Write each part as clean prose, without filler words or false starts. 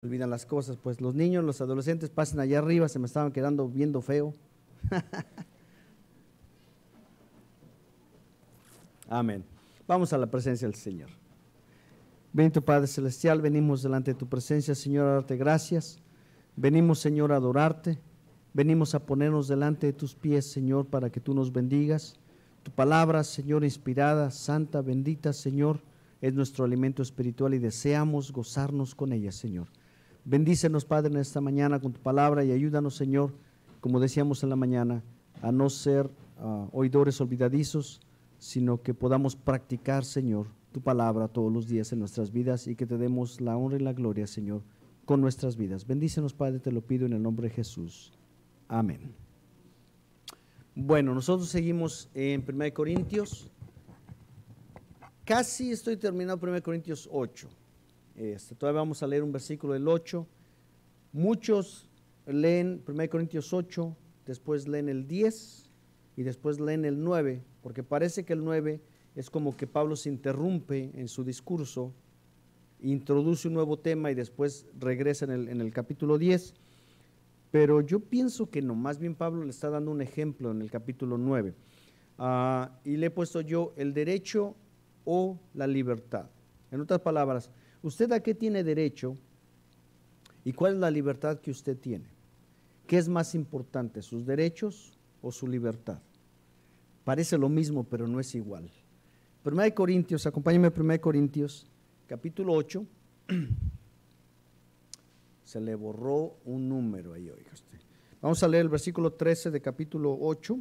Olvidan las cosas, pues los niños, los adolescentes pasen allá arriba, se me estaban quedando viendo feo. Amén. Vamos a la presencia del Señor. Bendito Padre Celestial, venimos delante de tu presencia, Señor, a darte gracias. Venimos, Señor, a adorarte. Venimos a ponernos delante de tus pies, Señor, para que tú nos bendigas. Tu palabra, Señor, inspirada, santa, bendita, Señor, es nuestro alimento espiritual y deseamos gozarnos con ella, Señor. Bendícenos, Padre, en esta mañana con tu palabra y ayúdanos, Señor, como decíamos en la mañana, a no ser oidores olvidadizos, sino que podamos practicar, Señor, tu palabra todos los días en nuestras vidas y que te demos la honra y la gloria, Señor, con nuestras vidas. Bendícenos, Padre, te lo pido en el nombre de Jesús. Amén. Bueno, nosotros seguimos en 1 Corintios. Casi estoy terminando 1 Corintios 8. Todavía vamos a leer un versículo del 8. Muchos leen 1 Corintios 8, después leen el 10 y después leen el 9, porque parece que el 9 es como que Pablo se interrumpe en su discurso, introduce un nuevo tema y después regresa en el capítulo 10. Pero yo pienso que no, más bien Pablo le está dando un ejemplo en el capítulo 9. Y le he puesto yo el derecho o la libertad. En otras palabras, ¿usted a qué tiene derecho y cuál es la libertad que usted tiene? ¿Qué es más importante, sus derechos o su libertad? Parece lo mismo, pero no es igual. 1 Corintios, acompáñenme a 1 Corintios, capítulo 8. Se le borró un número ahí, oiga usted. Vamos a leer el versículo 13 de capítulo 8.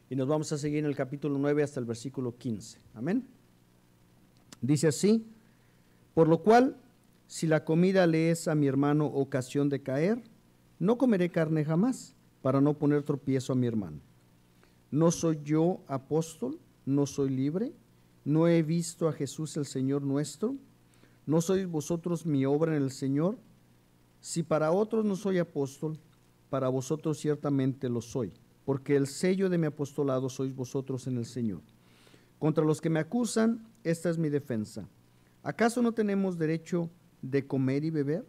Y nos vamos a seguir en el capítulo 9 hasta el versículo 15. Amén. Dice así: por lo cual, si la comida le es a mi hermano ocasión de caer, no comeré carne jamás, para no poner tropiezo a mi hermano. ¿No soy yo apóstol? ¿No soy libre? ¿No he visto a Jesús el Señor nuestro? ¿No sois vosotros mi obra en el Señor? Si para otros no soy apóstol, para vosotros ciertamente lo soy, porque el sello de mi apostolado sois vosotros en el Señor. Contra los que me acusan, esta es mi defensa. ¿Acaso no tenemos derecho de comer y beber?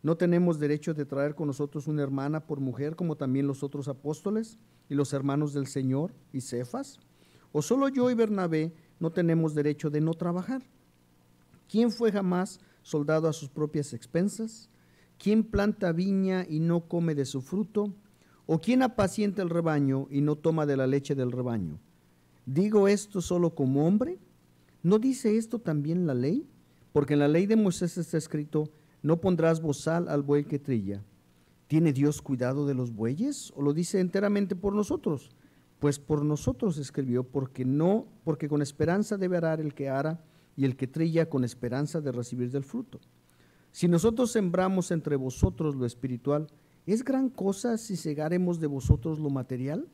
¿No tenemos derecho de traer con nosotros una hermana por mujer, como también los otros apóstoles y los hermanos del Señor y Cefas? ¿O solo yo y Bernabé no tenemos derecho de no trabajar? ¿Quién fue jamás soldado a sus propias expensas? ¿Quién planta viña y no come de su fruto? ¿O quién apacienta el rebaño y no toma de la leche del rebaño? ¿Digo esto solo como hombre? ¿No dice esto también la ley? Porque en la ley de Moisés está escrito: no pondrás bozal al buey que trilla. ¿Tiene Dios cuidado de los bueyes? ¿O lo dice enteramente por nosotros? Pues por nosotros escribió, porque con esperanza debe arar el que ara, y el que trilla con esperanza de recibir del fruto. Si nosotros sembramos entre vosotros lo espiritual, ¿es gran cosa si segaremos de vosotros lo material?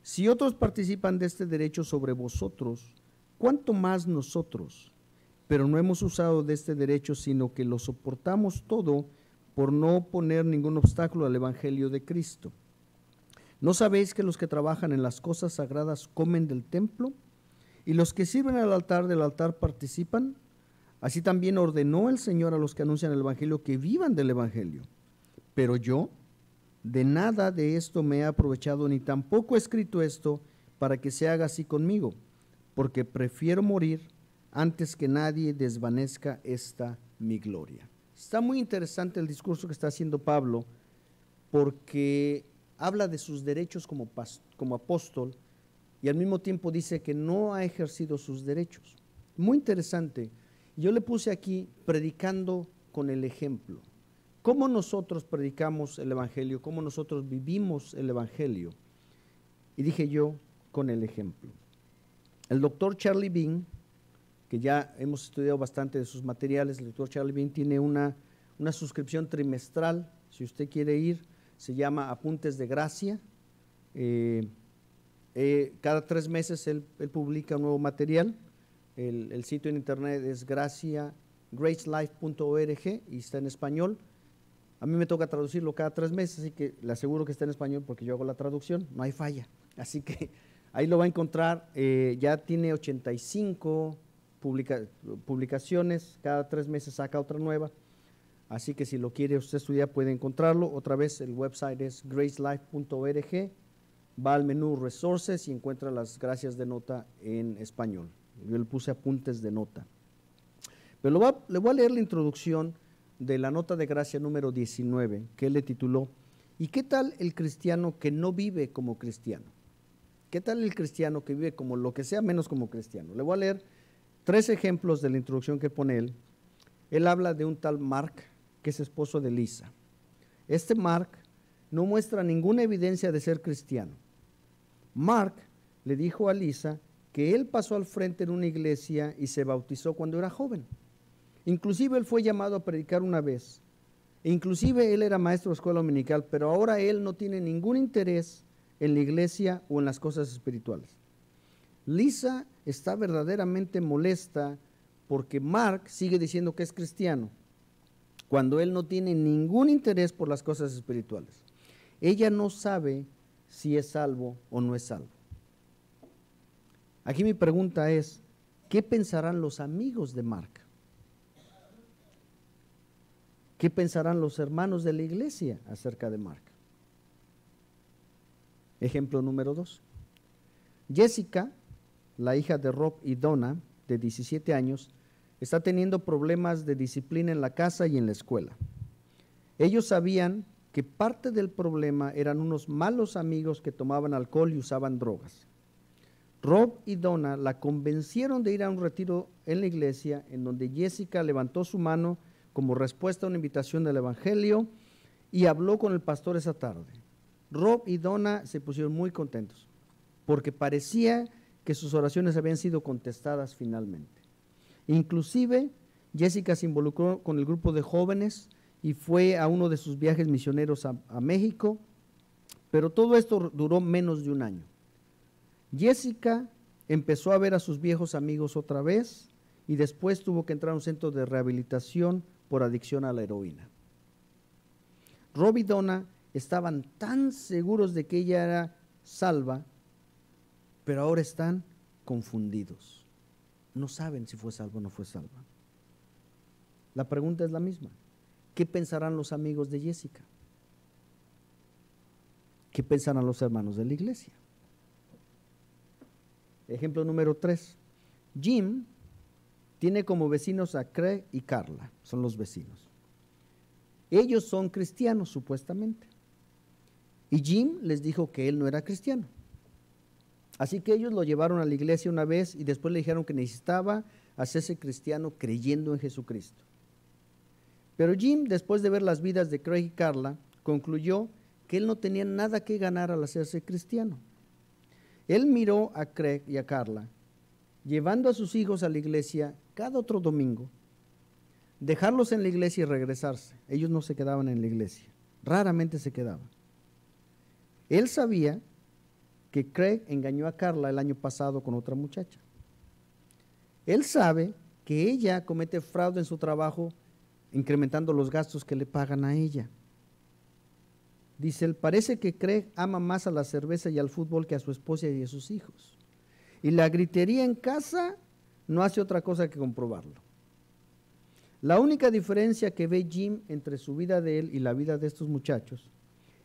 Si otros participan de este derecho sobre vosotros, ¿cuánto más nosotros? Pero no hemos usado de este derecho, sino que lo soportamos todo por no poner ningún obstáculo al evangelio de Cristo. ¿No sabéis que los que trabajan en las cosas sagradas comen del templo? ¿Y los que sirven al altar del altar participan? Así también ordenó el Señor a los que anuncian el evangelio que vivan del evangelio. Pero yo de nada de esto me he aprovechado, ni tampoco he escrito esto para que se haga así conmigo, porque prefiero morir antes que nadie desvanezca esta mi gloria. Está muy interesante el discurso que está haciendo Pablo, porque habla de sus derechos como apóstol y al mismo tiempo dice que no ha ejercido sus derechos. Muy interesante. Yo le puse aquí predicando con el ejemplo. ¿Cómo nosotros predicamos el evangelio? ¿Cómo nosotros vivimos el evangelio? Y dije yo, con el ejemplo. El doctor Charlie Bean, que ya hemos estudiado bastante de sus materiales, el doctor Charlie Bean tiene una suscripción trimestral, si usted quiere ir, se llama Apuntes de Gracia. Cada 3 meses él publica un nuevo material. El sitio en internet es gracelife.org y está en español. A mí me toca traducirlo cada 3 meses, así que le aseguro que está en español porque yo hago la traducción, no hay falla. Así que ahí lo va a encontrar. Ya tiene 85 publicaciones, cada 3 meses saca otra nueva, así que si lo quiere usted estudiar puede encontrarlo. Otra vez el website es gracelife.org, va al menú Resources y encuentra las gracias de nota en español. Yo le puse apuntes de nota. Pero le voy a leer la introducción de la nota de gracia número 19, que él le tituló ¿Y qué tal el cristiano que no vive como cristiano? ¿Qué tal el cristiano que vive como lo que sea menos como cristiano? Le voy a leer 3 ejemplos de la introducción que pone él. Él habla de un tal Mark, que es esposo de Lisa. Este Mark no muestra ninguna evidencia de ser cristiano. Mark le dijo a Lisa que él pasó al frente en una iglesia y se bautizó cuando era joven. Inclusive él fue llamado a predicar una vez. Inclusive él era maestro de escuela dominical, pero ahora él no tiene ningún interés en la iglesia o en las cosas espirituales. Lisa está verdaderamente molesta porque Mark sigue diciendo que es cristiano, cuando él no tiene ningún interés por las cosas espirituales. Ella no sabe si es salvo o no es salvo. Aquí mi pregunta es, ¿qué pensarán los amigos de Mark? ¿Qué pensarán los hermanos de la iglesia acerca de Mark? Ejemplo número 2. Jessica, la hija de Rob y Donna, de 17 años, está teniendo problemas de disciplina en la casa y en la escuela. Ellos sabían que parte del problema eran unos malos amigos que tomaban alcohol y usaban drogas. Rob y Donna la convencieron de ir a un retiro en la iglesia, en donde Jessica levantó su mano como respuesta a una invitación del evangelio y habló con el pastor esa tarde. Rob y Donna se pusieron muy contentos porque parecía que sus oraciones habían sido contestadas finalmente. Inclusive Jessica se involucró con el grupo de jóvenes y fue a uno de sus viajes misioneros a México, pero todo esto duró menos de un año. Jessica empezó a ver a sus viejos amigos otra vez y después tuvo que entrar a un centro de rehabilitación por adicción a la heroína. Rob y Donna estaban tan seguros de que ella era salva, pero ahora están confundidos. No saben si fue salva o no fue salva. La pregunta es la misma. ¿Qué pensarán los amigos de Jessica? ¿Qué pensarán los hermanos de la iglesia? Ejemplo número 3. Jim tiene como vecinos a Craig y Carla, son los vecinos. Ellos son cristianos supuestamente. Y Jim les dijo que él no era cristiano. Así que ellos lo llevaron a la iglesia una vez y después le dijeron que necesitaba hacerse cristiano creyendo en Jesucristo. Pero Jim, después de ver las vidas de Craig y Carla, concluyó que él no tenía nada que ganar al hacerse cristiano. Él miró a Craig y a Carla llevando a sus hijos a la iglesia cada otro domingo, dejarlos en la iglesia y regresarse. Ellos no se quedaban en la iglesia, raramente se quedaban. Él sabía que Craig engañó a Carla el año pasado con otra muchacha. Él sabe que ella comete fraude en su trabajo, incrementando los gastos que le pagan a ella. Dice él, parece que Craig ama más a la cerveza y al fútbol que a su esposa y a sus hijos. Y la gritería en casa no hace otra cosa que comprobarlo. La única diferencia que ve Jim entre su vida de él y la vida de estos muchachos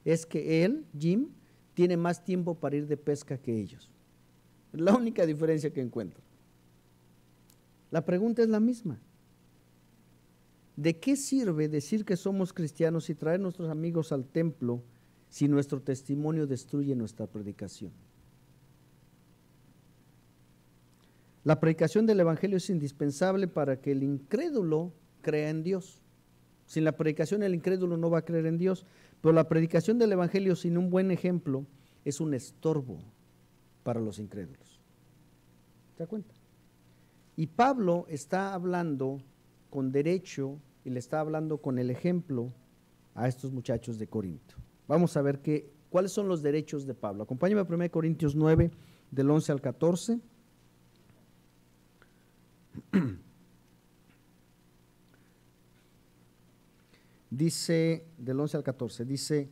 es que él, Jim, tiene más tiempo para ir de pesca que ellos. Es la única diferencia que encuentro. La pregunta es la misma. ¿De qué sirve decir que somos cristianos y traer a nuestros amigos al templo si nuestro testimonio destruye nuestra predicación? La predicación del evangelio es indispensable para que el incrédulo crea en Dios. Sin la predicación el incrédulo no va a creer en Dios, pero la predicación del evangelio sin un buen ejemplo es un estorbo para los incrédulos. ¿Se da cuenta? Y Pablo está hablando con derecho y le está hablando con el ejemplo a estos muchachos de Corinto. Vamos a ver cuáles son los derechos de Pablo. Acompáñame a 1 Corintios 9, del 11 al 14. Dice, del 11 al 14, dice,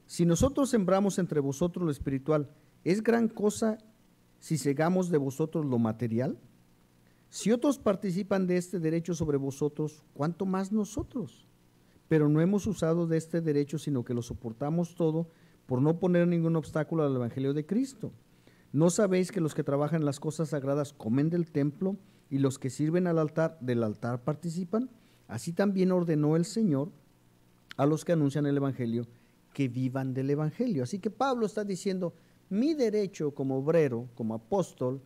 si nosotros sembramos entre vosotros lo espiritual, ¿es gran cosa si segamos de vosotros lo material? Si otros participan de este derecho sobre vosotros, ¿cuánto más nosotros? Pero no hemos usado de este derecho, sino que lo soportamos todo por no poner ningún obstáculo al Evangelio de Cristo. ¿No sabéis que los que trabajan en las cosas sagradas comen del templo y los que sirven al altar del altar participan? Así también ordenó el Señor a los que anuncian el Evangelio que vivan del Evangelio. Así que Pablo está diciendo, mi derecho como obrero, como apóstol,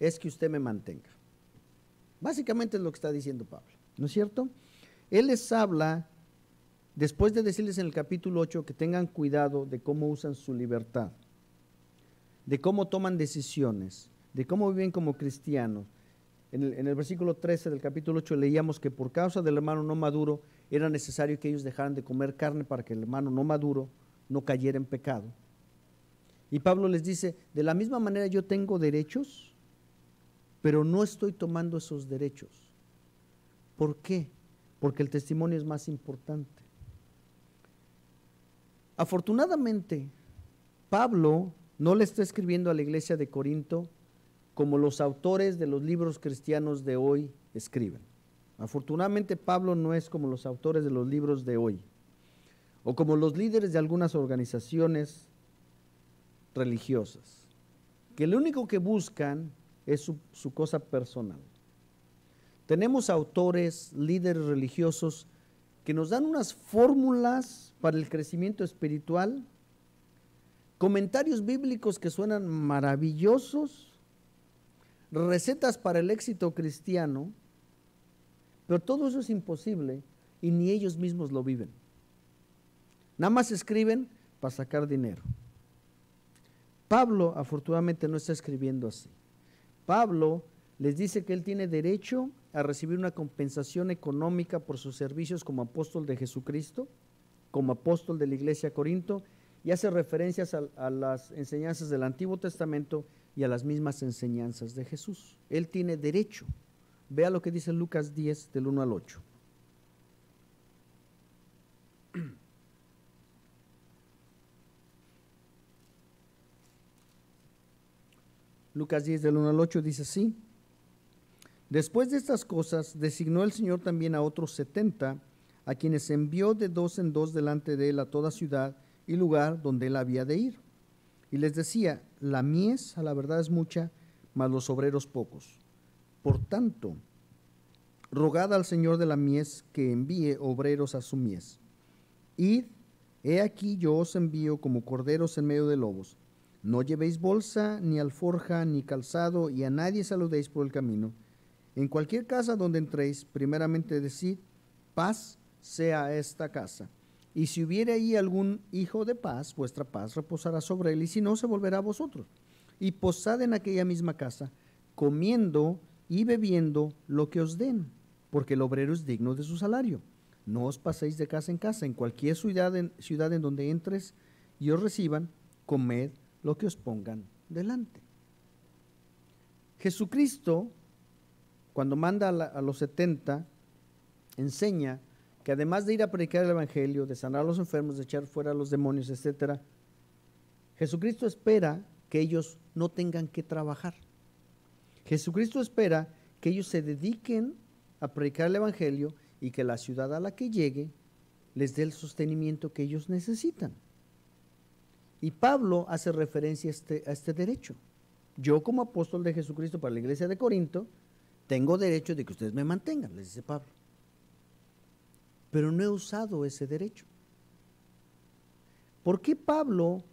es que usted me mantenga. Básicamente es lo que está diciendo Pablo, ¿no es cierto? Él les habla, después de decirles en el capítulo 8 que tengan cuidado de cómo usan su libertad, de cómo toman decisiones, de cómo viven como cristianos. En el versículo 13 del capítulo 8 leíamos que por causa del hermano no maduro era necesario que ellos dejaran de comer carne para que el hermano no maduro no cayera en pecado. Y Pablo les dice, de la misma manera yo tengo derechos, pero no estoy tomando esos derechos. ¿Por qué? Porque el testimonio es más importante. Afortunadamente, Pablo no le está escribiendo a la iglesia de Corinto como los autores de los libros cristianos de hoy escriben. Afortunadamente, Pablo no es como los autores de los libros de hoy, o como los líderes de algunas organizaciones religiosas, que lo único que buscan es su cosa personal. Tenemos autores, líderes religiosos que nos dan unas fórmulas para el crecimiento espiritual, comentarios bíblicos que suenan maravillosos, recetas para el éxito cristiano, pero todo eso es imposible y ni ellos mismos lo viven. Nada más escriben para sacar dinero. Pablo afortunadamente no está escribiendo así. Pablo les dice que él tiene derecho a recibir una compensación económica por sus servicios como apóstol de Jesucristo, como apóstol de la iglesia de Corinto, y hace referencias a las enseñanzas del Antiguo Testamento y a las mismas enseñanzas de Jesús. Él tiene derecho. Vea lo que dice Lucas 10 del 1 al 8. Lucas 10 del 1 al 8 dice así: después de estas cosas, designó el Señor también a otros 70, a quienes envió de dos en dos delante de él a toda ciudad y lugar donde él había de ir. Y les decía, la mies a la verdad es mucha, mas los obreros pocos. Por tanto, rogad al Señor de la mies que envíe obreros a su mies. Id, he aquí yo os envío como corderos en medio de lobos. No llevéis bolsa, ni alforja, ni calzado, y a nadie saludéis por el camino. En cualquier casa donde entréis, primeramente decid, paz sea a esta casa. Y si hubiere ahí algún hijo de paz, vuestra paz reposará sobre él, y si no, se volverá a vosotros. Y posad en aquella misma casa, comiendo y bebiendo lo que os den, porque el obrero es digno de su salario. No os paséis de casa en casa, en cualquier ciudad en donde entres y os reciban, comed lo que os pongan delante. Jesucristo, cuando manda a los 70, enseña que además de ir a predicar el evangelio, de sanar a los enfermos, de echar fuera a los demonios, etc., Jesucristo espera que ellos no tengan que trabajar. Jesucristo espera que ellos se dediquen a predicar el evangelio y que la ciudad a la que llegue les dé el sostenimiento que ellos necesitan. Y Pablo hace referencia a este derecho. Yo, como apóstol de Jesucristo para la iglesia de Corinto, tengo derecho de que ustedes me mantengan, les dice Pablo. Pero no he usado ese derecho. ¿Por qué Pablo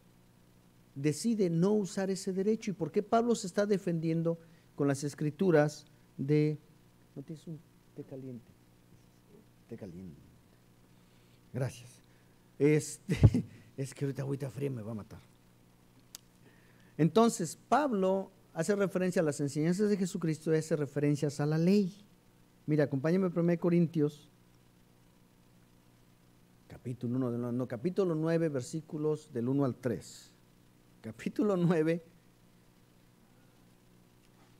decide no usar ese derecho? ¿Y por qué Pablo se está defendiendo con las escrituras de... ¿No tienes un té caliente? Té caliente. Gracias. Es que ahorita agüita fría me va a matar. Entonces, Pablo hace referencia a las enseñanzas de Jesucristo y hace referencias a la ley. Mira, acompáñame a 1 Corintios, capítulo 9, versículos del 1 al 3. Capítulo 9,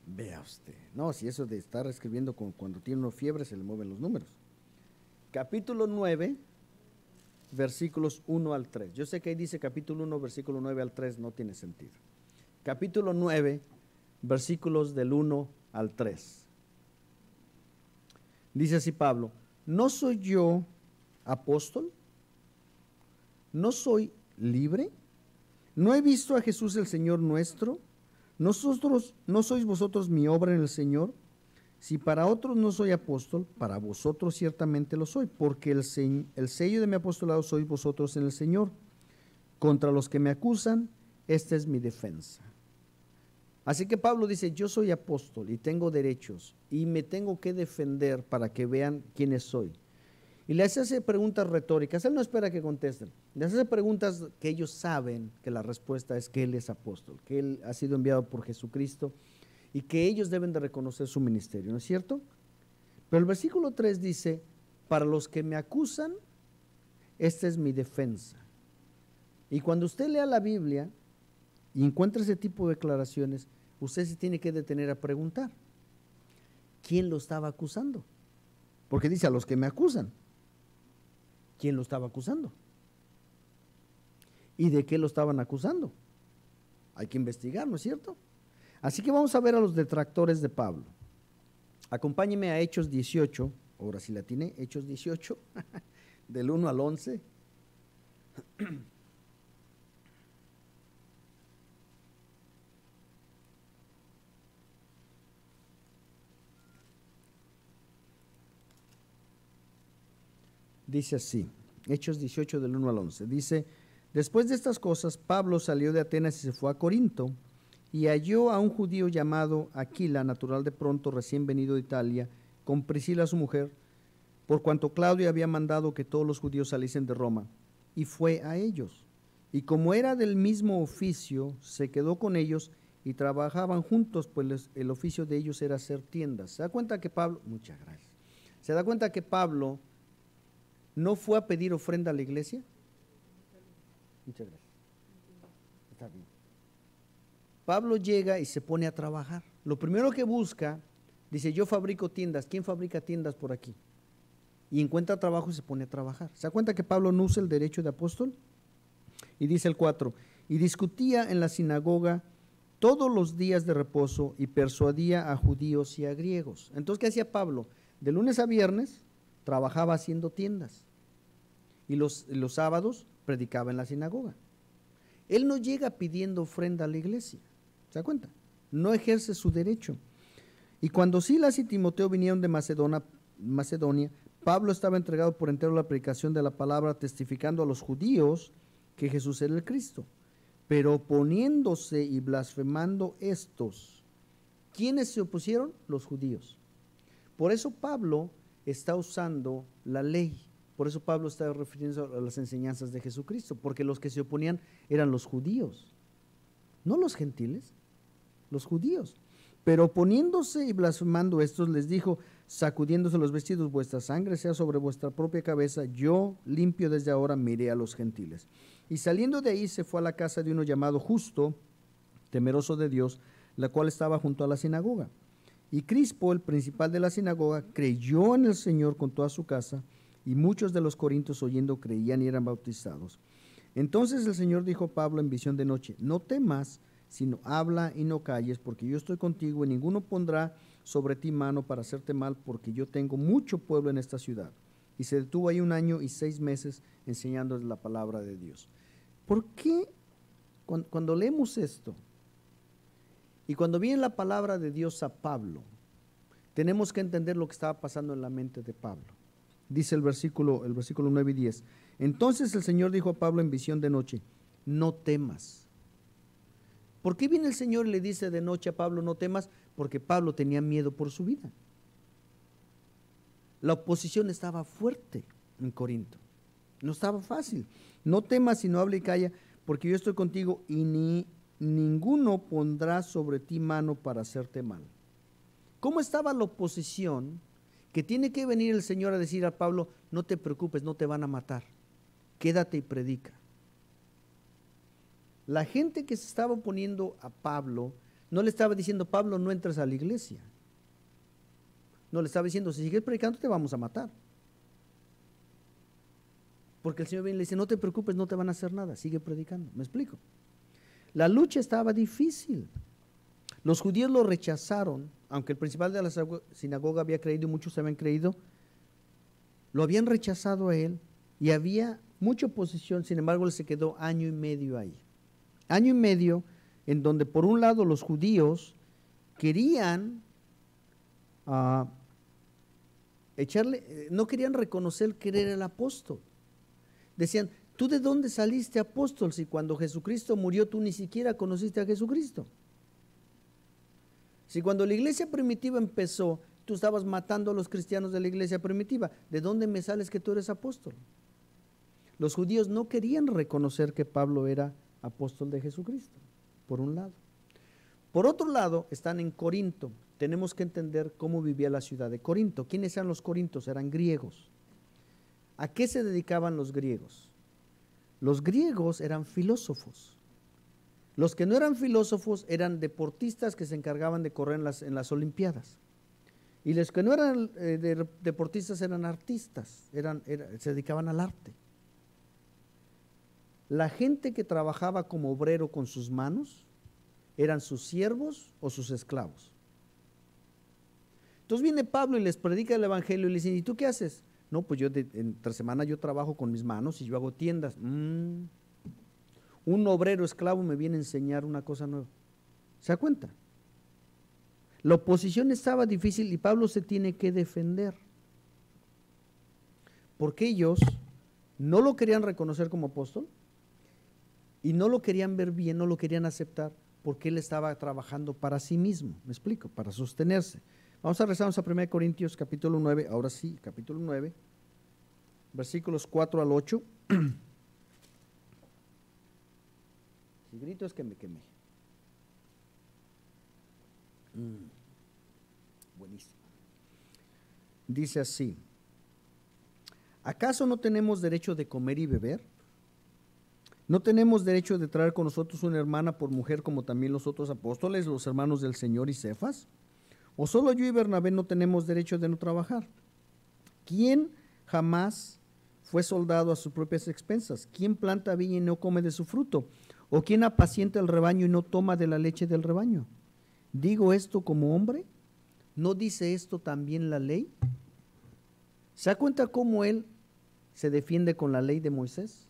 vea usted. No, si eso de estar escribiendo cuando tiene uno fiebre se le mueven los números. Capítulo 9, versículos 1 al 3. Yo sé que ahí dice capítulo 1, versículo 9 al 3, no tiene sentido. Capítulo 9, versículos del 1 al 3. Dice así Pablo, ¿no soy yo apóstol? ¿No soy libre? ¿No he visto a Jesús el Señor nuestro? ¿No sois vosotros mi obra en el Señor? Si para otros no soy apóstol, para vosotros ciertamente lo soy, porque el sello de mi apostolado sois vosotros en el Señor. Contra los que me acusan, esta es mi defensa. Así que Pablo dice, yo soy apóstol y tengo derechos y me tengo que defender para que vean quiénes soy. Y les hace preguntas retóricas, él no espera que contesten, les hace preguntas que ellos saben que la respuesta es que él es apóstol, que él ha sido enviado por Jesucristo y que ellos deben de reconocer su ministerio, ¿no es cierto? Pero el versículo 3 dice, para los que me acusan, esta es mi defensa. Y cuando usted lea la Biblia y encuentra ese tipo de declaraciones, usted se tiene que detener a preguntar, ¿quién lo estaba acusando? Porque dice a los que me acusan. ¿Quién lo estaba acusando? ¿Y de qué lo estaban acusando? Hay que investigar, ¿no es cierto? Así que vamos a ver a los detractores de Pablo. Acompáñeme a Hechos 18, ahora sí la tiene, Hechos 18, del 1 al 11. Dice así, Hechos 18 del 1 al 11, dice, después de estas cosas, Pablo salió de Atenas y se fue a Corinto, y halló a un judío llamado Aquila, natural de Pronto, recién venido de Italia, con Priscila su mujer, por cuanto Claudio había mandado que todos los judíos saliesen de Roma, y fue a ellos. Y como era del mismo oficio, se quedó con ellos y trabajaban juntos, pues el oficio de ellos era hacer tiendas. ¿Se da cuenta que Pablo, muchas gracias, se da cuenta que Pablo no fue a pedir ofrenda a la iglesia? Muchas gracias. Está bien. Pablo llega y se pone a trabajar. Lo primero que busca, dice, yo fabrico tiendas. ¿Quién fabrica tiendas por aquí? Y encuentra trabajo y se pone a trabajar. ¿Se da cuenta que Pablo no usa el derecho de apóstol? Y dice el 4, y discutía en la sinagoga todos los días de reposo y persuadía a judíos y a griegos. Entonces, ¿qué hacía Pablo? De lunes a viernes trabajaba haciendo tiendas y los sábados predicaba en la sinagoga. Él no llega pidiendo ofrenda a la iglesia, ¿se da cuenta? No ejerce su derecho. Y cuando Silas y Timoteo vinieron de Macedonia, Pablo estaba entregado por entero a la predicación de la palabra, testificando a los judíos que Jesús era el Cristo. Pero oponiéndose y blasfemando estos, ¿quiénes se opusieron? Los judíos. Por eso Pablo está usando la ley. Por eso Pablo está refiriéndose a las enseñanzas de Jesucristo, porque los que se oponían eran los judíos, no los gentiles, los judíos. Pero oponiéndose y blasfemando estos, les dijo, sacudiéndose los vestidos, vuestra sangre sea sobre vuestra propia cabeza, yo limpio desde ahora, miré a los gentiles. Y saliendo de ahí se fue a la casa de uno llamado Justo, temeroso de Dios, la cual estaba junto a la sinagoga. Y Crispo, el principal de la sinagoga, creyó en el Señor con toda su casa, y muchos de los corintios oyendo creían y eran bautizados. Entonces el Señor dijo a Pablo en visión de noche, no temas, sino habla y no calles, porque yo estoy contigo y ninguno pondrá sobre ti mano para hacerte mal, porque yo tengo mucho pueblo en esta ciudad. Y se detuvo ahí 1 año y 6 meses enseñándoles la palabra de Dios. ¿Por qué cuando leemos esto y cuando viene la palabra de Dios a Pablo, tenemos que entender lo que estaba pasando en la mente de Pablo? Dice el versículo 9 y 10. Entonces el Señor dijo a Pablo en visión de noche, no temas. ¿Por qué viene el Señor y le dice de noche a Pablo, no temas? Porque Pablo tenía miedo por su vida. La oposición estaba fuerte en Corinto. No estaba fácil. No temas, sino habla y calla, porque yo estoy contigo y ninguno pondrá sobre ti mano para hacerte mal. ¿Cómo estaba la oposición? Que tiene que venir el Señor a decir a Pablo, no te preocupes, no te van a matar, quédate y predica. La gente que se estaba oponiendo a Pablo, no le estaba diciendo, Pablo, no entres a la iglesia. No, le estaba diciendo, si sigues predicando te vamos a matar. Porque el Señor viene y le dice, no te preocupes, no te van a hacer nada, sigue predicando. ¿Me explico? La lucha estaba difícil. Los judíos lo rechazaron, aunque el principal de la sinagoga había creído y muchos habían creído, Lo habían rechazado a él y había mucha oposición, sin embargo él se quedó año y medio ahí. Año y medio en donde por un lado los judíos querían no querían reconocer que él era el apóstol. Decían, ¿tú de dónde saliste apóstol si cuando Jesucristo murió tú ni siquiera conociste a Jesucristo? Si cuando la iglesia primitiva empezó, tú estabas matando a los cristianos de la iglesia primitiva, ¿de dónde me sales que tú eres apóstol? Los judíos no querían reconocer que Pablo era apóstol de Jesucristo, por un lado. Por otro lado, están en Corinto. Tenemos que entender cómo vivía la ciudad de Corinto. ¿Quiénes eran los corintos? Eran griegos. ¿A qué se dedicaban los griegos? Los griegos eran filósofos. Los que no eran filósofos eran deportistas que se encargaban de correr en las Olimpiadas. Y los que no eran deportistas eran artistas, se dedicaban al arte. La gente que trabajaba como obrero con sus manos eran sus siervos o sus esclavos. Entonces viene Pablo y les predica el evangelio y les dice, ¿y tú qué haces? No, pues yo entre semana yo trabajo con mis manos y yo hago tiendas. Un obrero esclavo me viene a enseñar una cosa nueva. ¿Se da cuenta? La oposición estaba difícil y Pablo se tiene que defender. Porque ellos no lo querían reconocer como apóstol y no lo querían ver bien, no lo querían aceptar, porque él estaba trabajando para sí mismo, ¿me explico? Para sostenerse. Vamos a regresarnos a 1 Corintios capítulo 9, ahora sí, capítulo 9, versículos 4 al 8. Si grito es que me quemé. Buenísimo. Dice así, ¿acaso no tenemos derecho de comer y beber? ¿No tenemos derecho de traer con nosotros una hermana por mujer como también los otros apóstoles, los hermanos del Señor y Cefas? ¿O solo yo y Bernabé no tenemos derecho de no trabajar? ¿Quién jamás fue soldado a sus propias expensas? ¿Quién planta viña y no come de su fruto? ¿O quién apacienta el rebaño y no toma de la leche del rebaño? ¿Digo esto como hombre? ¿No dice esto también la ley? ¿Se da cuenta cómo él se defiende con la ley de Moisés?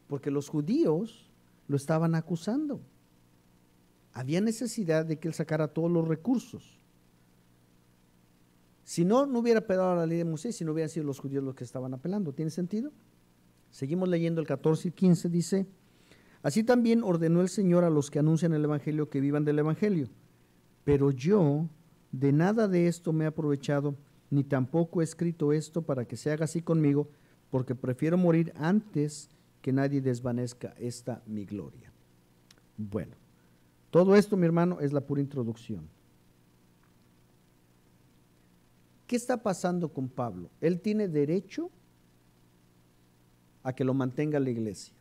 Porque los judíos lo estaban acusando. Había necesidad de que él sacara todos los recursos. Si no, no hubiera apelado a la ley de Moisés, si no hubieran sido los judíos los que estaban apelando. ¿Tiene sentido? Seguimos leyendo el 14 y 15, dice, así también ordenó el Señor a los que anuncian el evangelio que vivan del evangelio. Pero yo de nada de esto me he aprovechado, ni tampoco he escrito esto para que se haga así conmigo, porque prefiero morir antes que nadie desvanezca esta mi gloria. Bueno, todo esto, mi hermano, es la pura introducción. ¿Qué está pasando con Pablo? Él tiene derecho a que lo mantenga la iglesia,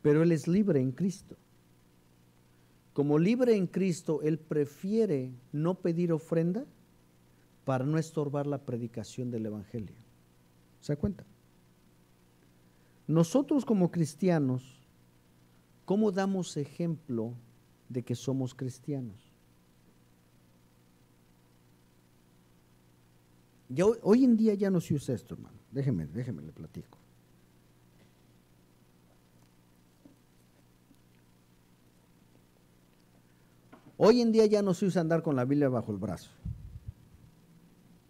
pero él es libre en Cristo. Como libre en Cristo, él prefiere no pedir ofrenda para no estorbar la predicación del evangelio. ¿Se da cuenta? Nosotros como cristianos, ¿cómo damos ejemplo de que somos cristianos? Ya hoy en día ya no se usa esto, hermano. Déjeme le platico. Hoy en día ya no se usa andar con la Biblia bajo el brazo.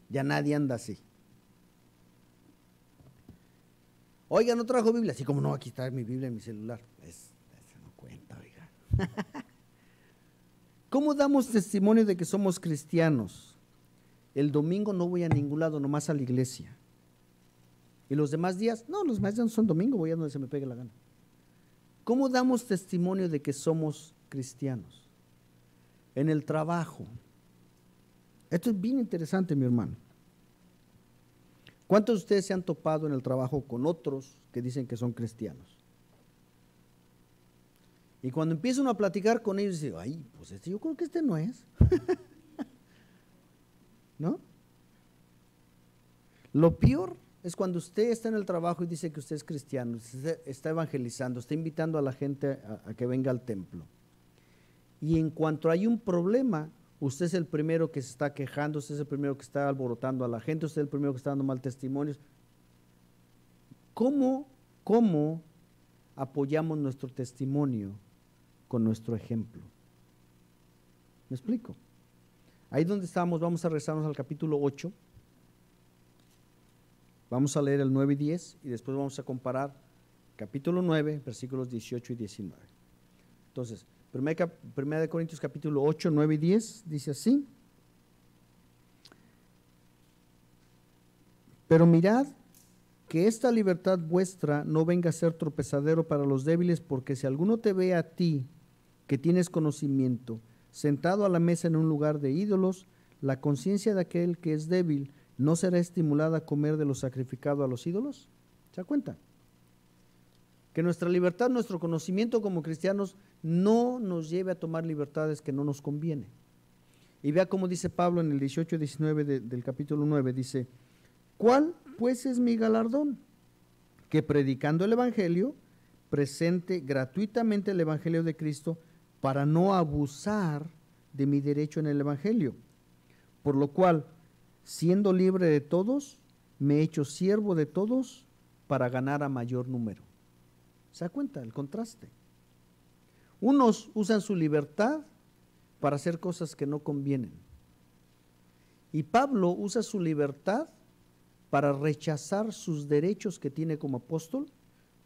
Ya nadie anda así. Oiga, ¿no trajo Biblia? Así como no, aquí está mi Biblia en mi celular. Eso no cuenta, oiga. ¿Cómo damos testimonio de que somos cristianos? El domingo no voy a ningún lado, nomás a la iglesia. ¿Y los demás días? No, los demás días no son domingo, voy a donde se me pegue la gana. ¿Cómo damos testimonio de que somos cristianos? En el trabajo. Esto es bien interesante, mi hermano. ¿Cuántos de ustedes se han topado en el trabajo con otros que dicen que son cristianos? Y cuando empiezan a platicar con ellos, dicen, ay, pues yo creo que este no es. ¿No? Lo peor es cuando usted está en el trabajo y dice que usted es cristiano, está evangelizando, está invitando a la gente a que venga al templo. Y en cuanto hay un problema, Usted es el primero que se está quejando, usted es el primero que está alborotando a la gente, usted es el primero que está dando mal testimonio. ¿Cómo apoyamos nuestro testimonio con nuestro ejemplo? ¿Me explico? Ahí donde estamos, vamos a regresarnos al capítulo 8. Vamos a leer el 9 y 10 y después vamos a comparar capítulo 9, versículos 18 y 19. Entonces, 1 de Corintios capítulo 8, 9 y 10 dice así: pero mirad que esta libertad vuestra no venga a ser tropezadero para los débiles, porque si alguno te ve a ti, que tienes conocimiento, sentado a la mesa en un lugar de ídolos, la conciencia de aquel que es débil no será estimulada a comer de lo sacrificado a los ídolos. ¿Se da cuenta? Que nuestra libertad, nuestro conocimiento como cristianos no nos lleve a tomar libertades que no nos conviene. Y vea cómo dice Pablo en el 18 y 19 del capítulo 9, dice: ¿cuál pues es mi galardón? Que predicando el evangelio, presente gratuitamente el evangelio de Cristo, para no abusar de mi derecho en el evangelio. Por lo cual, siendo libre de todos, me he hecho siervo de todos para ganar a mayor número. ¿Se da cuenta el contraste? Unos usan su libertad para hacer cosas que no convienen. Y Pablo usa su libertad para rechazar sus derechos que tiene como apóstol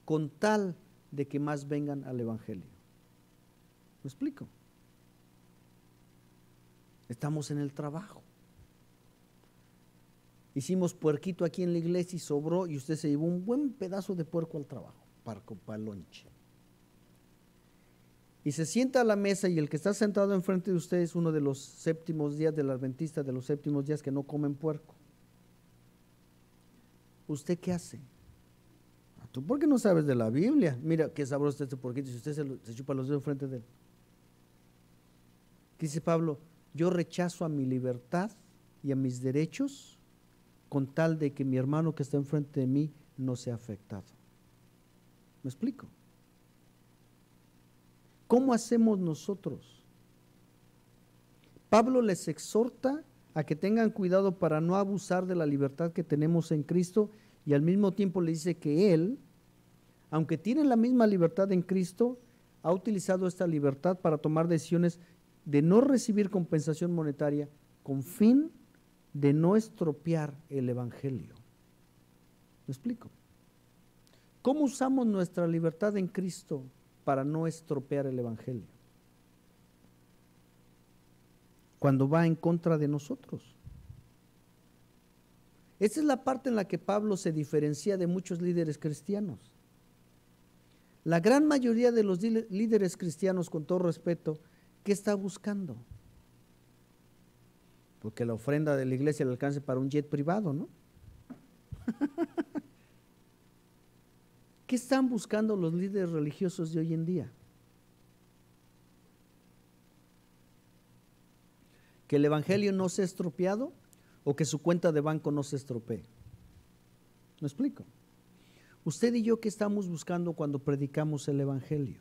con tal de que más vengan al evangelio. ¿Me explico? Estamos en el trabajo. Hicimos puerquito aquí en la iglesia y sobró, y usted se llevó un buen pedazo de puerco al trabajo para el lonche. Y se sienta a la mesa y el que está sentado enfrente de usted es uno de los séptimos días del adventista, de los séptimos días que no comen puerco. ¿Usted qué hace? ¿Tú por qué no sabes de la Biblia? Mira qué sabroso está este puerquito, si usted se chupa los dedos enfrente de él. ¿Qué dice Pablo? Yo rechazo a mi libertad y a mis derechos con tal de que mi hermano que está enfrente de mí no sea afectado. ¿Me explico? ¿Cómo hacemos nosotros? Pablo les exhorta a que tengan cuidado para no abusar de la libertad que tenemos en Cristo, y al mismo tiempo le dice que él, aunque tiene la misma libertad en Cristo, ha utilizado esta libertad para tomar decisiones de no recibir compensación monetaria con fin de no estropear el evangelio. ¿Me explico? ¿Cómo usamos nuestra libertad en Cristo para no estropear el evangelio? Cuando va en contra de nosotros. Esa es la parte en la que Pablo se diferencia de muchos líderes cristianos. La gran mayoría de los líderes cristianos, con todo respeto, ¿qué está buscando? Porque la ofrenda de la iglesia le alcance para un jet privado, ¿no? ¿Qué están buscando los líderes religiosos de hoy en día? ¿Que el evangelio no sea estropeado o que su cuenta de banco no se estropee? ¿Me explico? Usted y yo, ¿qué estamos buscando cuando predicamos el evangelio?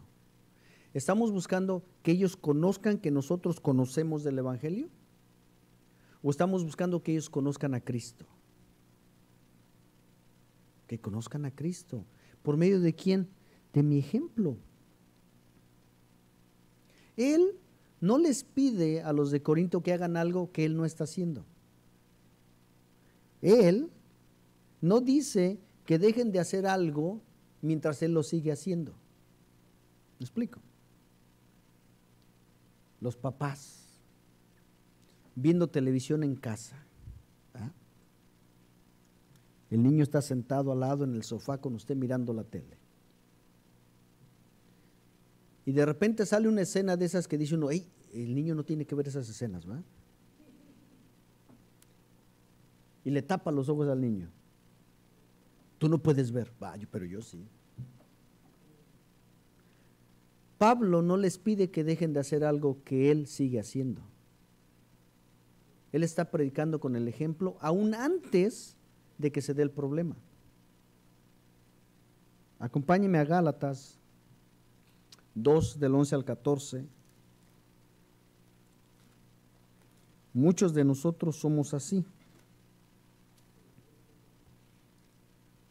¿Estamos buscando que ellos conozcan que nosotros conocemos del evangelio? ¿O estamos buscando que ellos conozcan a Cristo? Que conozcan a Cristo. ¿Por medio de quién? De mi ejemplo. Él no les pide a los de Corinto que hagan algo que él no está haciendo. Él no dice que dejen de hacer algo mientras él lo sigue haciendo. ¿Me explico? Los papás viendo televisión en casa. ¿Ah? El niño está sentado al lado en el sofá con usted mirando la tele. Y de repente sale una escena de esas que dice uno: "Ey, el niño no tiene que ver esas escenas, ¿va?" Y le tapa los ojos al niño. Tú no puedes ver. Pero yo sí. Pablo no les pide que dejen de hacer algo que él sigue haciendo. Él está predicando con el ejemplo aún antes de que se dé el problema. Acompáñeme a Gálatas 2, del 11 al 14. Muchos de nosotros somos así.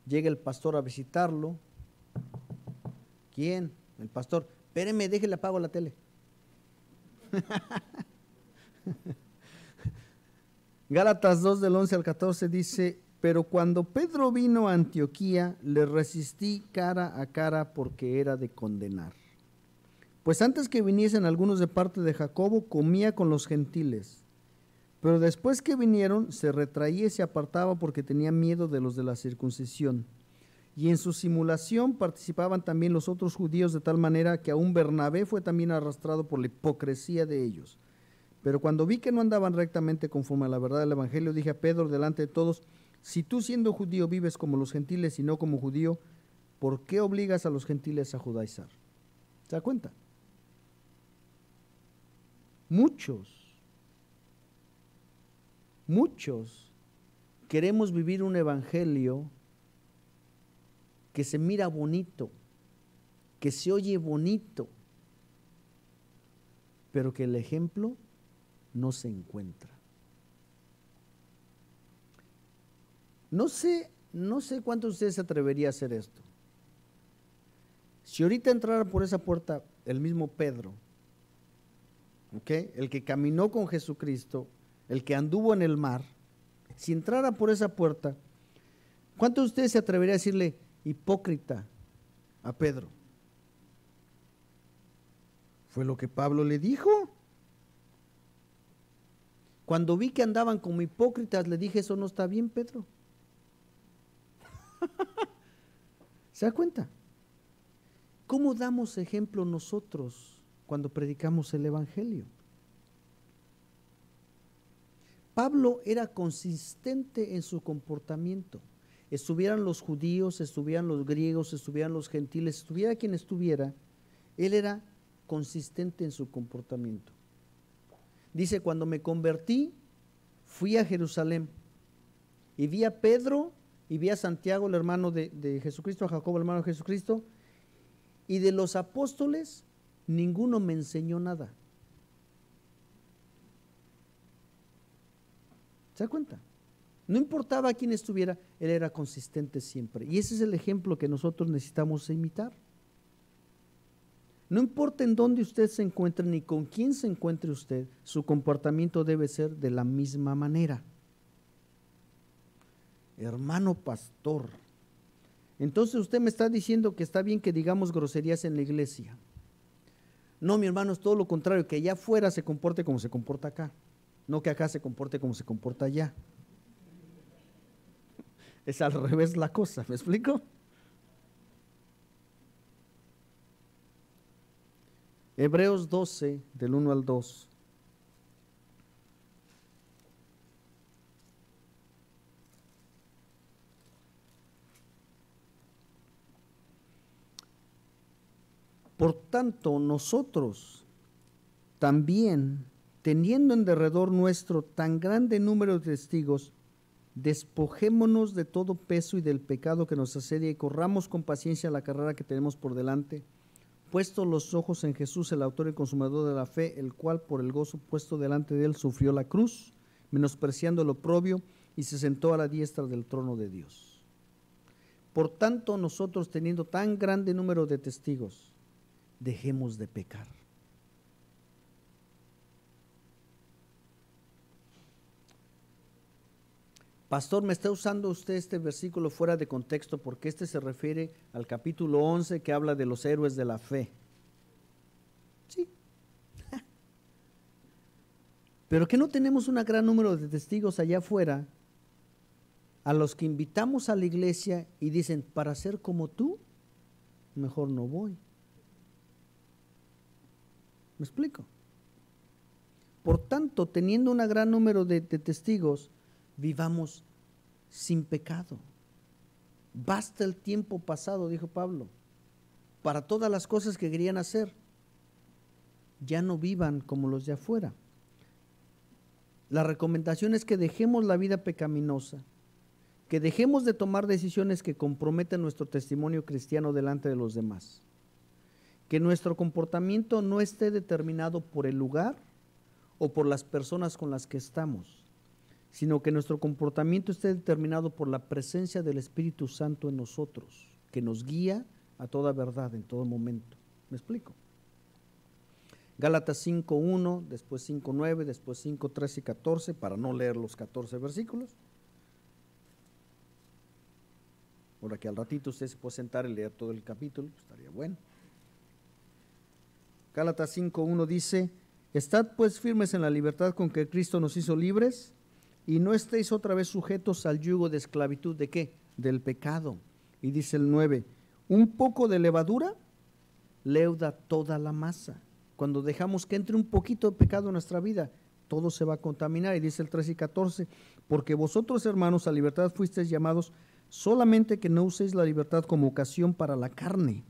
Llega el pastor a visitarlo. ¿Quién? El pastor. Espéreme, déjele, apago la tele. Gálatas 2 del 11 al 14 dice: pero cuando Pedro vino a Antioquía, le resistí cara a cara porque era de condenar. Pues antes que viniesen algunos de parte de Jacobo, comía con los gentiles. Pero después que vinieron, se retraía y se apartaba porque tenía miedo de los de la circuncisión. Y en su simulación participaban también los otros judíos, de tal manera que aún Bernabé fue también arrastrado por la hipocresía de ellos. Pero cuando vi que no andaban rectamente conforme a la verdad del evangelio, dije a Pedro delante de todos: si tú siendo judío vives como los gentiles y no como judío, ¿por qué obligas a los gentiles a judaizar? ¿Se da cuenta? Muchos queremos vivir un evangelio que se mira bonito, que se oye bonito, pero que el ejemplo no se encuentra. No sé cuántos de ustedes se atrevería a hacer esto. Si ahorita entrara por esa puerta el mismo Pedro, ¿okay?, el que caminó con Jesucristo, el que anduvo en el mar, si entrara por esa puerta, ¿cuántos de ustedes se atrevería a decirle hipócrita a Pedro? Fue lo que Pablo le dijo. Cuando vi que andaban como hipócritas, le dije: eso no está bien, Pedro. ¿Se da cuenta? ¿Cómo damos ejemplo nosotros cuando predicamos el evangelio? Pablo era consistente en su comportamiento. Estuvieran los judíos, estuvieran los griegos, estuvieran los gentiles, estuviera quien estuviera, él era consistente en su comportamiento. Dice: cuando me convertí, fui a Jerusalén y vi a Pedro y vi a Santiago, el hermano de Jesucristo, a Jacobo, el hermano de Jesucristo, y de los apóstoles ninguno me enseñó nada. ¿Se da cuenta? No importaba quién estuviera, él era consistente siempre. Y ese es el ejemplo que nosotros necesitamos imitar. No importa en dónde usted se encuentre ni con quién se encuentre usted, su comportamiento debe ser de la misma manera. Hermano pastor, entonces usted me está diciendo que está bien que digamos groserías en la iglesia. No, mi hermano, es todo lo contrario, que allá afuera se comporte como se comporta acá, no que acá se comporte como se comporta allá. Es al revés la cosa, ¿me explico? Hebreos 12, del 1 al 2. Por tanto, nosotros también, teniendo en derredor nuestro tan grande número de testigos, despojémonos de todo peso y del pecado que nos asedia y corramos con paciencia la carrera que tenemos por delante, puestos los ojos en Jesús, el autor y consumador de la fe, el cual por el gozo puesto delante de él sufrió la cruz, menospreciando el oprobio, y se sentó a la diestra del trono de Dios. Por tanto, nosotros, teniendo tan grande número de testigos, dejemos de pecar. Pastor, ¿me está usando usted este versículo fuera de contexto? Porque este se refiere al capítulo 11 que habla de los héroes de la fe. Sí. Pero que no tenemos un gran número de testigos allá afuera a los que invitamos a la iglesia y dicen: para ser como tú, mejor no voy. ¿Me explico? Por tanto, teniendo un gran número de testigos, vivamos sin pecado. Basta el tiempo pasado, dijo Pablo, para todas las cosas que querían hacer. Ya no vivan como los de afuera. La recomendación es que dejemos la vida pecaminosa, que dejemos de tomar decisiones que comprometen nuestro testimonio cristiano delante de los demás, que nuestro comportamiento no esté determinado por el lugar o por las personas con las que estamos, sino que nuestro comportamiento esté determinado por la presencia del Espíritu Santo en nosotros, que nos guía a toda verdad en todo momento. ¿Me explico? Gálatas 5:1, después 5:9, después 5:13 y 14, para no leer los 14 versículos. Ahora que al ratito usted se puede sentar y leer todo el capítulo, pues estaría bueno. Gálatas 5:1 dice: estad pues firmes en la libertad con que Cristo nos hizo libres, y no estéis otra vez sujetos al yugo de esclavitud. ¿De qué? Del pecado. Y dice el 9: un poco de levadura leuda toda la masa. Cuando dejamos que entre un poquito de pecado en nuestra vida, todo se va a contaminar. Y dice el 13 y 14: porque vosotros, hermanos, a libertad fuisteis llamados, solamente que no uséis la libertad como ocasión para la carne,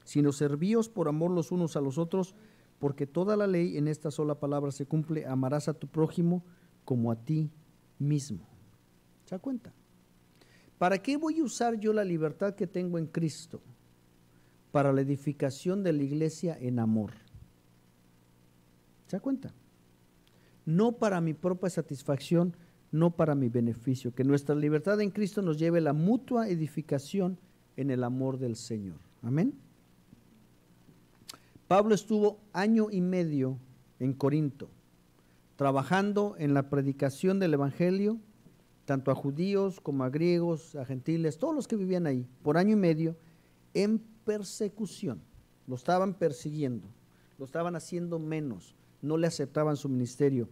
sino servíos por amor los unos a los otros, porque toda la ley en esta sola palabra se cumple: amarás a tu prójimo como a ti mismo. ¿Se da cuenta? ¿Para qué voy a usar yo la libertad que tengo en Cristo? Para la edificación de la iglesia en amor. ¿Se da cuenta? No para mi propia satisfacción, no para mi beneficio. Que nuestra libertad en Cristo nos lleve a la mutua edificación en el amor del Señor. Amén. Pablo estuvo 1 año y medio en Corinto, trabajando en la predicación del evangelio, tanto a judíos como a griegos, a gentiles, todos los que vivían ahí, por 1 año y medio, en persecución. Lo estaban persiguiendo, lo estaban haciendo menos, no le aceptaban su ministerio.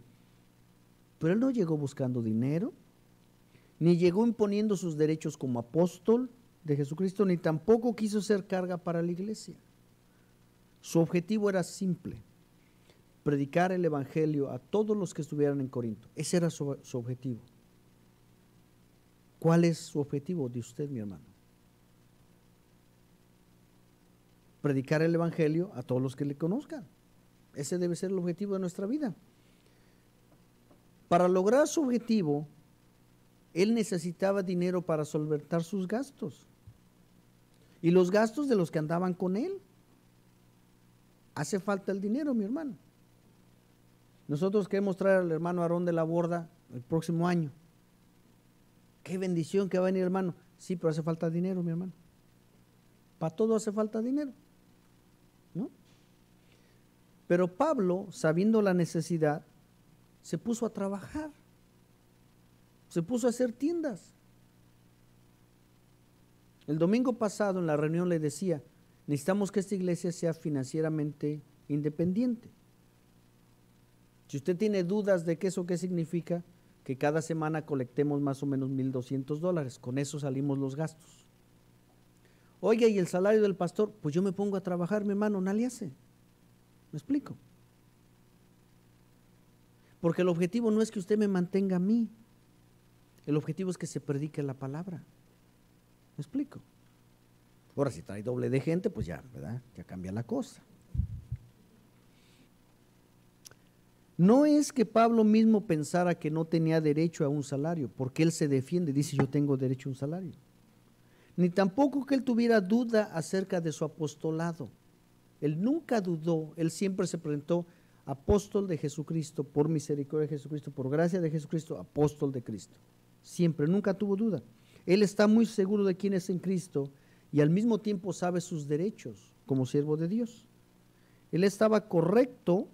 Pero él no llegó buscando dinero, ni llegó imponiendo sus derechos como apóstol de Jesucristo, ni tampoco quiso ser carga para la iglesia. Su objetivo era simple: predicar el evangelio a todos los que estuvieran en Corinto. Ese era su objetivo. ¿Cuál es su objetivo de usted, mi hermano? Predicar el evangelio a todos los que le conozcan. Ese debe ser el objetivo de nuestra vida. Para lograr su objetivo, él necesitaba dinero para solventar sus gastos y los gastos de los que andaban con él. Hace falta el dinero, mi hermano. Nosotros queremos traer al hermano Aarón de la Borda el próximo año. Qué bendición que va a venir, hermano. Sí, pero hace falta dinero, mi hermano. Para todo hace falta dinero, ¿no? Pero Pablo, sabiendo la necesidad, se puso a trabajar, se puso a hacer tiendas. El domingo pasado en la reunión le decía: necesitamos que esta iglesia sea financieramente independiente. Si usted tiene dudas de qué eso qué significa, que cada semana colectemos más o menos $1,200, con eso salimos los gastos. Oiga, ¿y el salario del pastor? Pues yo me pongo a trabajar, mi hermano, nadie le hace. ¿Me explico? Porque el objetivo no es que usted me mantenga a mí, el objetivo es que se predique la palabra. ¿Me explico? Ahora, si trae doble de gente, pues ya, ¿verdad? Ya cambia la cosa. No es que Pablo mismo pensara que no tenía derecho a un salario, porque él se defiende, dice: yo tengo derecho a un salario. Ni tampoco que él tuviera duda acerca de su apostolado. Él nunca dudó, él siempre se presentó apóstol de Jesucristo, por misericordia de Jesucristo, por gracia de Jesucristo, apóstol de Cristo. Siempre, nunca tuvo duda. Él está muy seguro de quién es en Cristo y al mismo tiempo sabe sus derechos como siervo de Dios. Él estaba correcto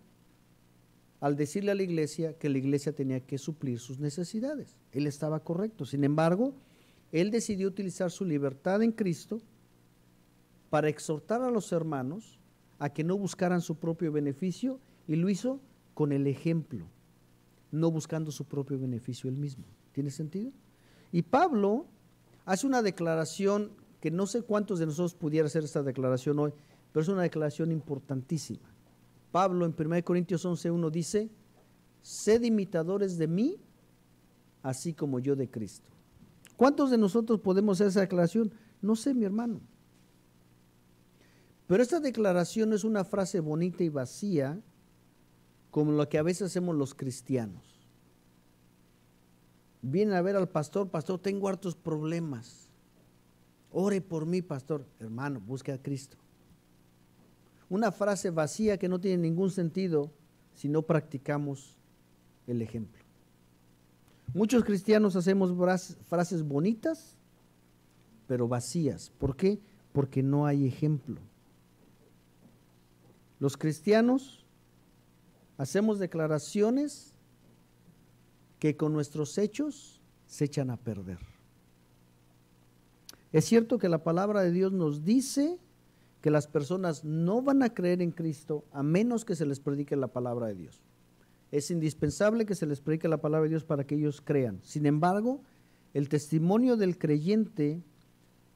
al decirle a la iglesia que la iglesia tenía que suplir sus necesidades. Él estaba correcto. Sin embargo, él decidió utilizar su libertad en Cristo para exhortar a los hermanos a que no buscaran su propio beneficio, y lo hizo con el ejemplo, no buscando su propio beneficio él mismo. ¿Tiene sentido? Y Pablo hace una declaración que no sé cuántos de nosotros pudiera hacer esta declaración hoy, pero es una declaración importantísima. Pablo en 1 Corintios 11:1 dice: sed imitadores de mí, así como yo de Cristo. ¿Cuántos de nosotros podemos hacer esa declaración? No sé, mi hermano. Pero esta declaración no es una frase bonita y vacía como lo que a veces hacemos los cristianos. Vienen a ver al pastor: pastor, tengo hartos problemas, ore por mí, pastor. Hermano, busque a Cristo. Una frase vacía que no tiene ningún sentido si no practicamos el ejemplo. Muchos cristianos hacemos frases bonitas, pero vacías. ¿Por qué? Porque no hay ejemplo. Los cristianos hacemos declaraciones que con nuestros hechos se echan a perder. Es cierto que la palabra de Dios nos dice que las personas no van a creer en Cristo a menos que se les predique la palabra de Dios. Es indispensable que se les predique la palabra de Dios para que ellos crean. Sin embargo, el testimonio del creyente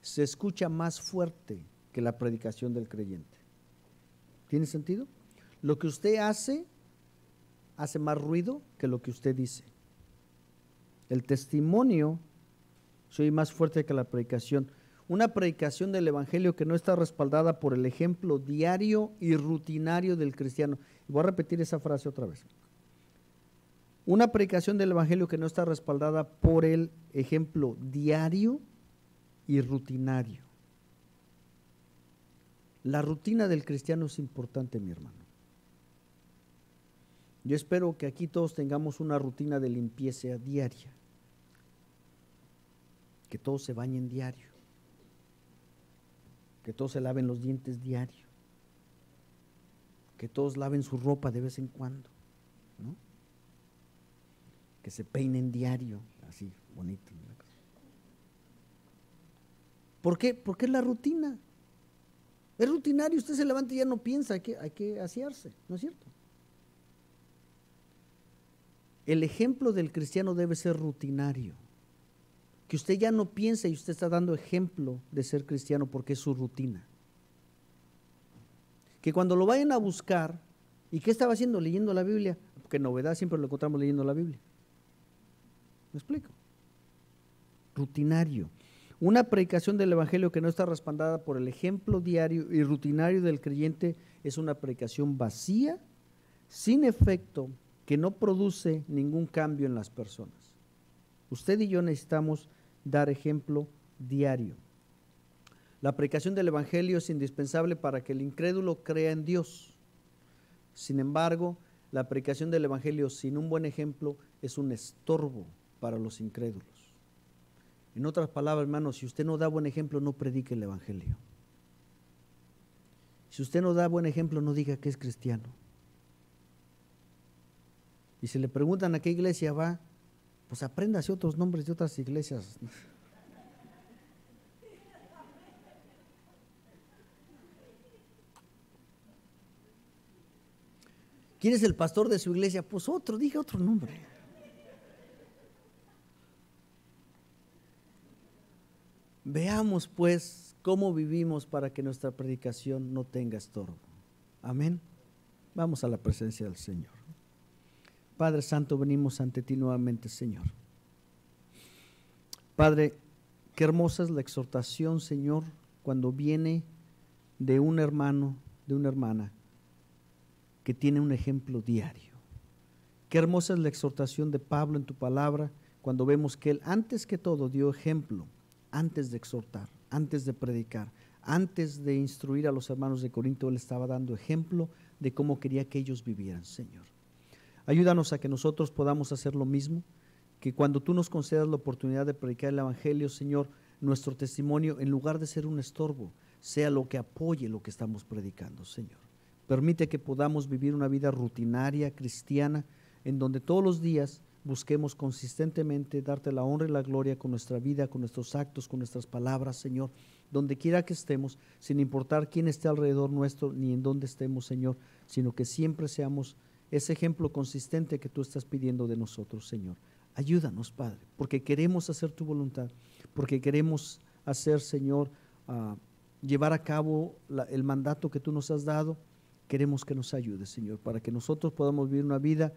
se escucha más fuerte que la predicación del creyente. ¿Tiene sentido? Lo que usted hace más ruido que lo que usted dice. El testimonio se oye más fuerte que la predicación. Una predicación del evangelio que no está respaldada por el ejemplo diario y rutinario del cristiano. Voy a repetir esa frase otra vez. Una predicación del evangelio que no está respaldada por el ejemplo diario y rutinario. La rutina del cristiano es importante, mi hermano. Yo espero que aquí todos tengamos una rutina de limpieza diaria. Que todos se bañen diario. Que todos se laven los dientes diario. Que todos laven su ropa de vez en cuando, ¿no? Que se peinen diario, así, bonito. ¿Por qué? Porque es la rutina. Es rutinario, usted se levanta y ya no piensa, hay que asearse, ¿no es cierto? El ejemplo del cristiano debe ser rutinario. Que usted ya no piense y usted está dando ejemplo de ser cristiano porque es su rutina. Que cuando lo vayan a buscar, ¿y qué estaba haciendo? Leyendo la Biblia. Porque novedad siempre lo encontramos leyendo la Biblia. ¿Me explico? Rutinario. Una predicación del evangelio que no está respaldada por el ejemplo diario y rutinario del creyente es una predicación vacía, sin efecto, que no produce ningún cambio en las personas. Usted y yo necesitamos dar ejemplo diario. La predicación del evangelio es indispensable para que el incrédulo crea en Dios. Sin embargo, la predicación del evangelio sin un buen ejemplo es un estorbo para los incrédulos. En otras palabras, hermanos, si usted no da buen ejemplo, no predique el evangelio. Si usted no da buen ejemplo, no diga que es cristiano. Y si le preguntan a qué iglesia va, pues apréndase otros nombres de otras iglesias. ¿Quién es el pastor de su iglesia? Pues otro, dije otro nombre. Veamos pues cómo vivimos para que nuestra predicación no tenga estorbo. Amén. Vamos a la presencia del Señor. Padre Santo, venimos ante ti nuevamente, Señor. Padre, qué hermosa es la exhortación, Señor, cuando viene de un hermano, de una hermana, que tiene un ejemplo diario. Qué hermosa es la exhortación de Pablo en tu palabra, cuando vemos que él antes que todo dio ejemplo, antes de exhortar, antes de predicar, antes de instruir a los hermanos de Corinto, él estaba dando ejemplo de cómo quería que ellos vivieran, Señor. Ayúdanos a que nosotros podamos hacer lo mismo, que cuando tú nos concedas la oportunidad de predicar el evangelio, Señor, nuestro testimonio, en lugar de ser un estorbo, sea lo que apoye lo que estamos predicando, Señor. Permite que podamos vivir una vida rutinaria, cristiana, en donde todos los días busquemos consistentemente darte la honra y la gloria con nuestra vida, con nuestros actos, con nuestras palabras, Señor, donde quiera que estemos, sin importar quién esté alrededor nuestro, ni en dónde estemos, Señor, sino que siempre seamos ese ejemplo consistente que tú estás pidiendo de nosotros, Señor. Ayúdanos, Padre, porque queremos hacer tu voluntad, porque queremos hacer, Señor, llevar a cabo el mandato que tú nos has dado. Queremos que nos ayudes, Señor, para que nosotros podamos vivir una vida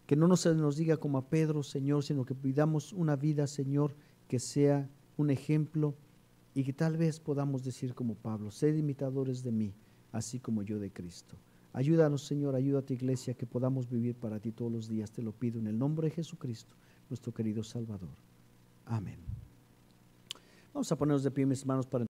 que no se nos diga como a Pedro, Señor, sino que vivamos una vida, Señor, que sea un ejemplo y que tal vez podamos decir como Pablo, sed imitadores de mí, así como yo de Cristo. Ayúdanos, Señor, ayuda a tu iglesia que podamos vivir para ti todos los días. Te lo pido en el nombre de Jesucristo, nuestro querido Salvador. Amén. Vamos a ponernos de pie, mis hermanos, para